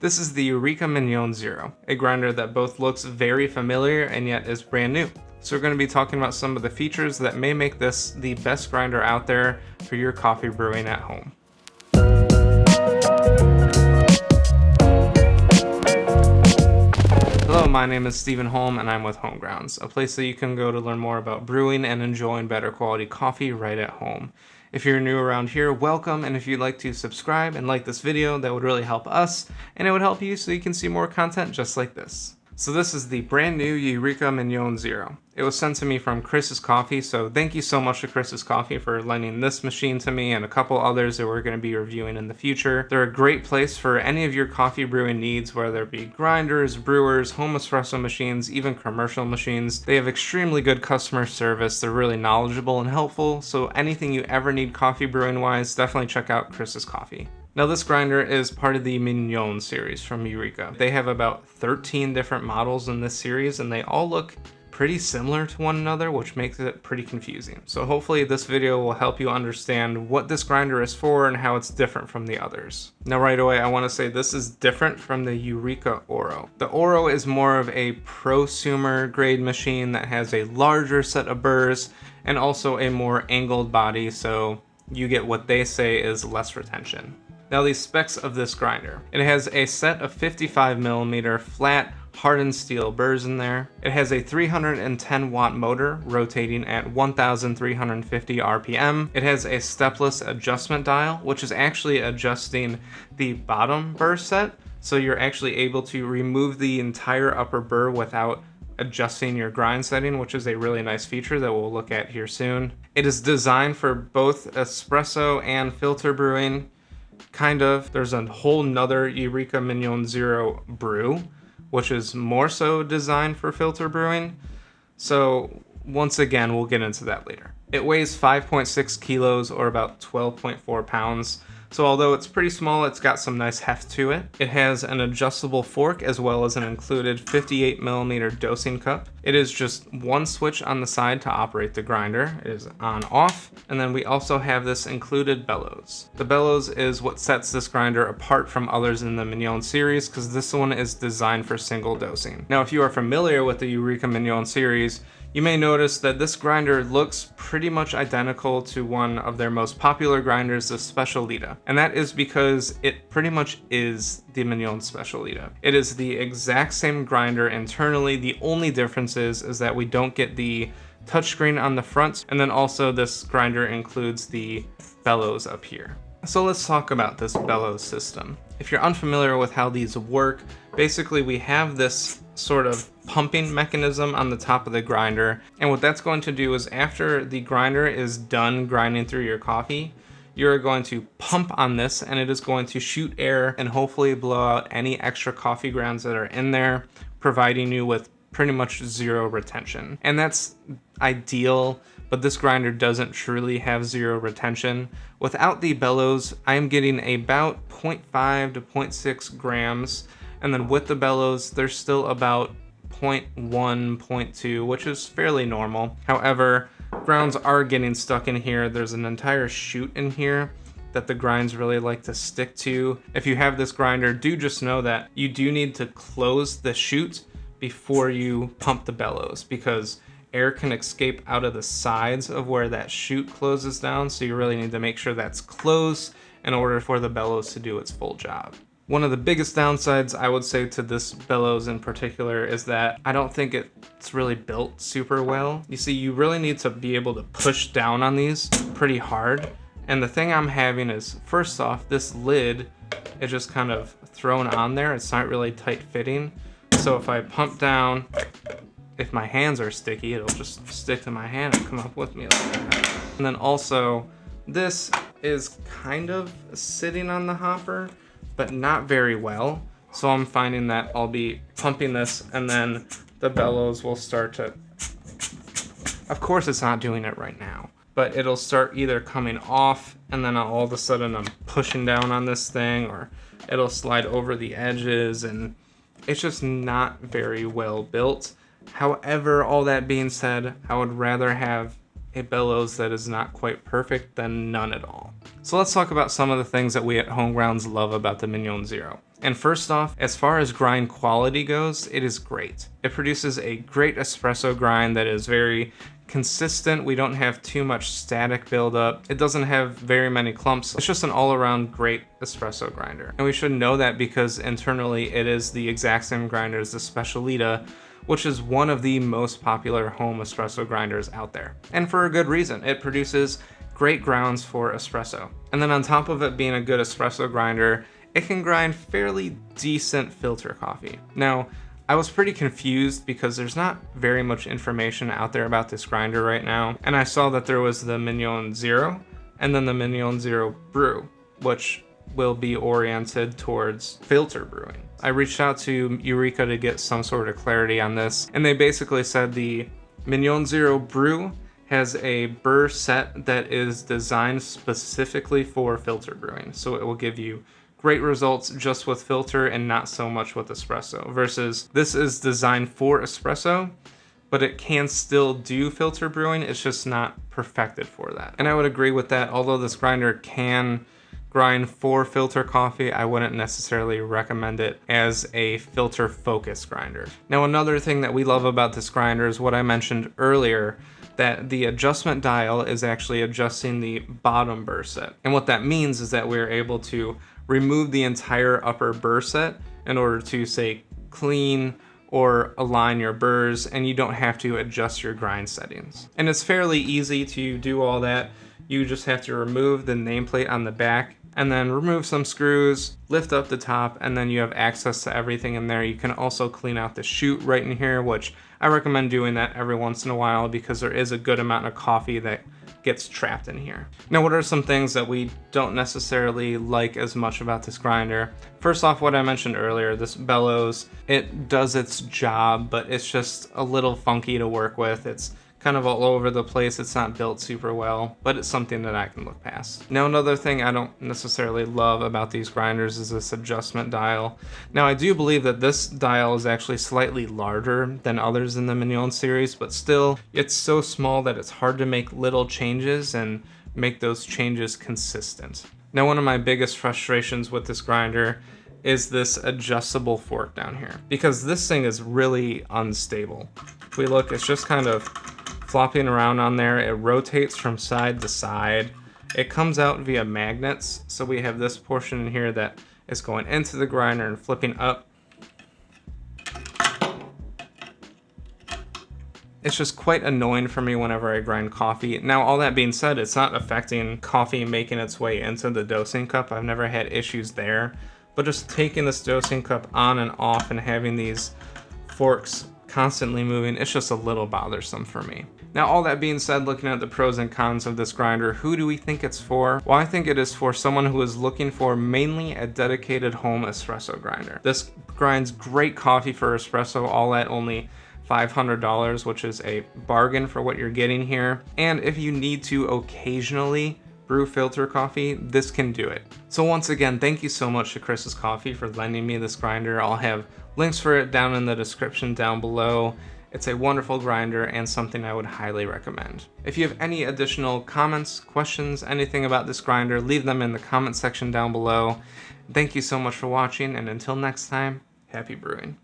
This is the Eureka Mignon Zero, a grinder that both looks very familiar and yet is brand new. So we're going to be talking about some of the features that may make this the best grinder out there for your coffee brewing at home. Hello, my name is Stephen Holm and I'm with HomeGrounds, a place that you can go to learn more about brewing and enjoying better quality coffee right at home. If you're new around here, welcome, and if you'd like to subscribe and like this video, that would really help us, and it would help you so you can see more content just like this. So this is the brand new Eureka Mignon Zero. It was sent to me from Chris's Coffee, so thank you so much to Chris's Coffee for lending this machine to me and a couple others that we're going to be reviewing in the future. They're a great place for any of your coffee brewing needs, whether it be grinders, brewers, home espresso machines, even commercial machines. They have extremely good customer service. They're really knowledgeable and helpful, so anything you ever need coffee brewing wise, definitely check out Chris's Coffee. Now this grinder is part of the Mignon series from Eureka. They have about 13 different models in this series and they all look pretty similar to one another, which makes it pretty confusing. So hopefully this video will help you understand what this grinder is for and how it's different from the others. Now right away I want to say this is different from the Eureka Oro. The Oro is more of a prosumer grade machine that has a larger set of burrs and also a more angled body, so you get what they say is less retention. Now the specs of this grinder. It has a set of 55mm flat hardened steel burrs in there. It has a 310 watt motor rotating at 1350 RPM. It has a stepless adjustment dial, which is actually adjusting the bottom burr set. So you're actually able to remove the entire upper burr without adjusting your grind setting, which is a really nice feature that we'll look at here soon. It is designed for both espresso and filter brewing. Kind of. There's a whole nother Eureka Mignon Zero brew, which is more so designed for filter brewing. So once again, we'll get into that later. It weighs 5.6 kilos or about 12.4 pounds. So although it's pretty small, it's got some nice heft to it. It has an adjustable fork as well as an included 58mm dosing cup. It is just one switch on the side to operate the grinder. It is on off. And then we also have this included bellows. The bellows is what sets this grinder apart from others in the Mignon series because this one is designed for single dosing. Now if you are familiar with the Eureka Mignon series, you may notice that this grinder looks pretty much identical to one of their most popular grinders, the Specialita. And that is because it pretty much is the Mignon Specialita. It is the exact same grinder internally. The only difference is that we don't get the touchscreen on the front, and then also this grinder includes the bellows up here. So let's talk about this bellows system. If you're unfamiliar with how these work, basically we have this sort of pumping mechanism on the top of the grinder, and what that's going to do is after the grinder is done grinding through your coffee, you're going to pump on this and it is going to shoot air and hopefully blow out any extra coffee grounds that are in there, providing you with pretty much zero retention. And that's ideal, but this grinder doesn't truly have zero retention. Without the bellows, I'm getting about 0.5 to 0.6 grams, and then with the bellows, there's still about 0.1, 0.2, which is fairly normal. However, grounds are getting stuck in here. There's an entire chute in here that the grinds really like to stick to. If you have this grinder, do just know that you do need to close the chute before you pump the bellows because air can escape out of the sides of where that chute closes down, so you really need to make sure that's closed in order for the bellows to do its full job. One of the biggest downsides I would say to this bellows in particular is that I don't think it's really built super well. You see, you really need to be able to push down on these pretty hard. And the thing I'm having is, first off, this lid is just kind of thrown on there. It's not really tight fitting. So if I pump down, if my hands are sticky, it'll just stick to my hand and come up with me like that. And then also, this is kind of sitting on the hopper, but not very well. So I'm finding that I'll be pumping this and then the bellows will start to, of course it's not doing it right now, but it'll start either coming off and then all of a sudden I'm pushing down on this thing, or it'll slide over the edges, and it's just not very well built. However, all that being said, I would rather have a bellows that is not quite perfect than none at all. So let's talk about some of the things that we at HomeGrounds love about the Mignon Zero. And first off, as far as grind quality goes, it is great. It produces a great espresso grind that is very consistent. We don't have too much static buildup. It doesn't have very many clumps. It's just an all-around great espresso grinder. And we should know that because internally it is the exact same grinder as the Specialita, which is one of the most popular home espresso grinders out there. And for a good reason. It produces great grounds for espresso. And then on top of it being a good espresso grinder, it can grind fairly decent filter coffee. Now, I was pretty confused because there's not very much information out there about this grinder right now. And I saw that there was the Mignon Zero and then the Mignon Zero Brew, which will be oriented towards filter brewing. I reached out to Eureka to get some sort of clarity on this, and they basically said the Mignon Zero Brew has a burr set that is designed specifically for filter brewing. So it will give you great results just with filter and not so much with espresso, versus this is designed for espresso, but it can still do filter brewing. It's just not perfected for that. And I would agree with that. Although this grinder can grind for filter coffee, I wouldn't necessarily recommend it as a filter focused grinder. Now, another thing that we love about this grinder is what I mentioned earlier, that the adjustment dial is actually adjusting the bottom burr set. And what that means is that we're able to remove the entire upper burr set in order to, say, clean or align your burrs, and you don't have to adjust your grind settings. And it's fairly easy to do all that. You just have to remove the nameplate on the back and then remove some screws, lift up the top, and then you have access to everything in there. You can also clean out the chute right in here, which I recommend doing that every once in a while because there is a good amount of coffee that gets trapped in here. Now, what are some things that we don't necessarily like as much about this grinder? First off, what I mentioned earlier, this bellows, it does its job, but it's just a little funky to work with. It's kind of all over the place. It's not built super well, but it's something that I can look past. Now, another thing I don't necessarily love about these grinders is this adjustment dial. Now, I do believe that this dial is actually slightly larger than others in the Mignon series, but still, it's so small that it's hard to make little changes and make those changes consistent. Now, one of my biggest frustrations with this grinder is this adjustable fork down here, because this thing is really unstable. If we look, it's just kind of flopping around on there. It rotates from side to side. It comes out via magnets. So we have this portion in here that is going into the grinder and flipping up. It's just quite annoying for me whenever I grind coffee. Now, all that being said, it's not affecting coffee making its way into the dosing cup. I've never had issues there, but just taking this dosing cup on and off and having these forks constantly moving, it's just a little bothersome for me. Now, all that being said, looking at the pros and cons of this grinder, who do we think it's for? Well, I think it is for someone who is looking for mainly a dedicated home espresso grinder. This grinds great coffee for espresso, all at only $500, which is a bargain for what you're getting here. And if you need to occasionally brew filter coffee, this can do it. So once again, thank you so much to Chris's Coffee for lending me this grinder. I'll have links for it down in the description down below. It's a wonderful grinder and something I would highly recommend. If you have any additional comments, questions, anything about this grinder, leave them in the comment section down below. Thank you so much for watching, and until next time, happy brewing.